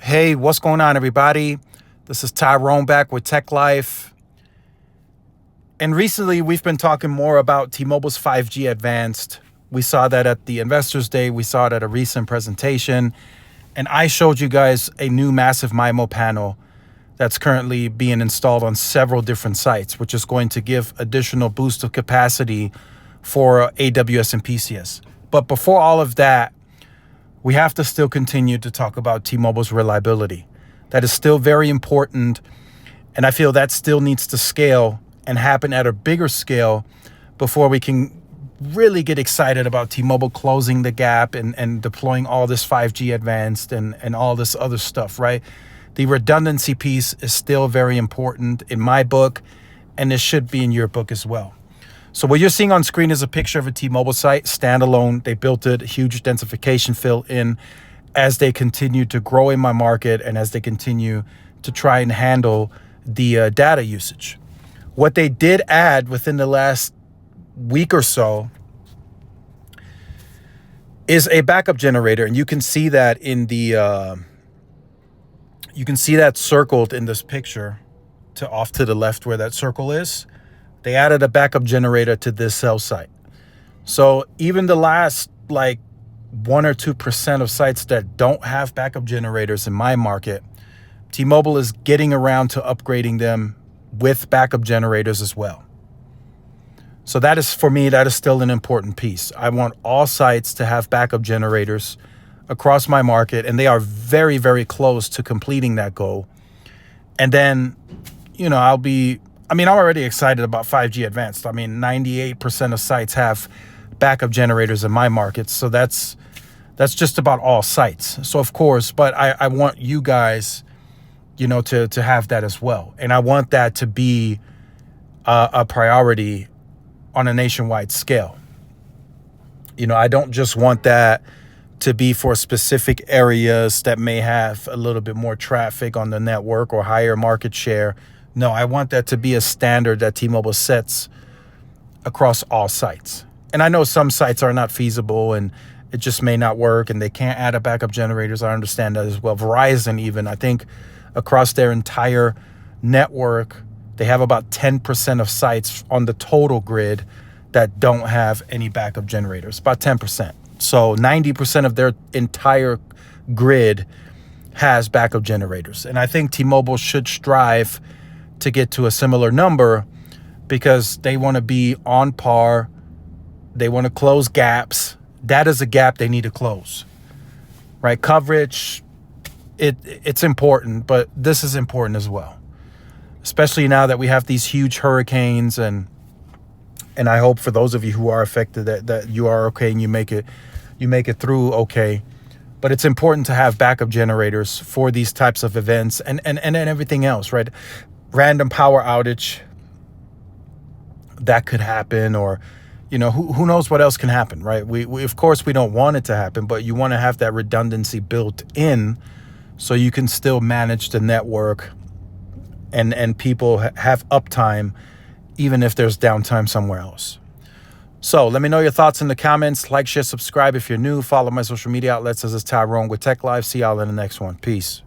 Hey, what's going on, everybody? This is Tyrone back with Tech Life. And recently, we've been talking more about T-Mobile's 5G Advanced. We saw that at the Investors Day. We saw it at a recent presentation. And I showed you guys a new massive MIMO panel that's currently being installed on several different sites, which is going to give additional boost of capacity for AWS and PCS. But before all of that, we have to still continue to talk about T-Mobile's reliability. That is still very important, and I feel that still needs to scale and happen at a bigger scale before we can really get excited about T-Mobile closing the gap and deploying all this 5G Advanced and all this other stuff, right? The redundancy piece is still very important in my book, and it should be in your book as well. So what you're seeing on screen is a picture of a T-Mobile site, standalone. They built it, huge densification fill in as they continue to grow in my market and as they continue to try and handle the data usage. What they did add within the last week or so is a backup generator, and you can see that in the you can see that circled in this picture to off to the left where that circle is. They added a backup generator to this cell site. So even the last 1 or 2% of sites that don't have backup generators in my market, T-Mobile is getting around to upgrading them with backup generators as well. So that is, for me, that is still an important piece. I want all sites to have backup generators across my market, and they are very, very close to completing that goal. And then, I'm already excited about 5G Advanced. 98% of sites have backup generators in my market. So that's just about all sites. So of course, but I want you guys, to have that as well. And I want that to be a priority on a nationwide scale. I don't just want that to be for specific areas that may have a little bit more traffic on the network or higher market share. No, I want that to be a standard that T-Mobile sets across all sites. And I know some sites are not feasible and it just may not work and they can't add a backup generators. I understand that as well. Verizon even, I think across their entire network, they have about 10% of sites on the total grid that don't have any backup generators, about 10%. So 90% of their entire grid has backup generators. And I think T-Mobile should strive to get to a similar number because they want to be on par. They want to close gaps. That is a gap they need to close, right? Coverage, it's important, but this is important as well, especially now that we have these huge hurricanes and I hope for those of you who are affected that you are okay and you make it through okay. But it's important to have backup generators for these types of events and everything else, right? Random power outage that could happen, or who knows what else can happen, right? We of course we don't want it to happen, but you want to have that redundancy built in so you can still manage the network and people have uptime even if there's downtime somewhere else. So let me know your thoughts in the comments. Like, share, subscribe if you're new. Follow my social media outlets. This is Tyrone with Tech Live. See y'all in the next one. Peace.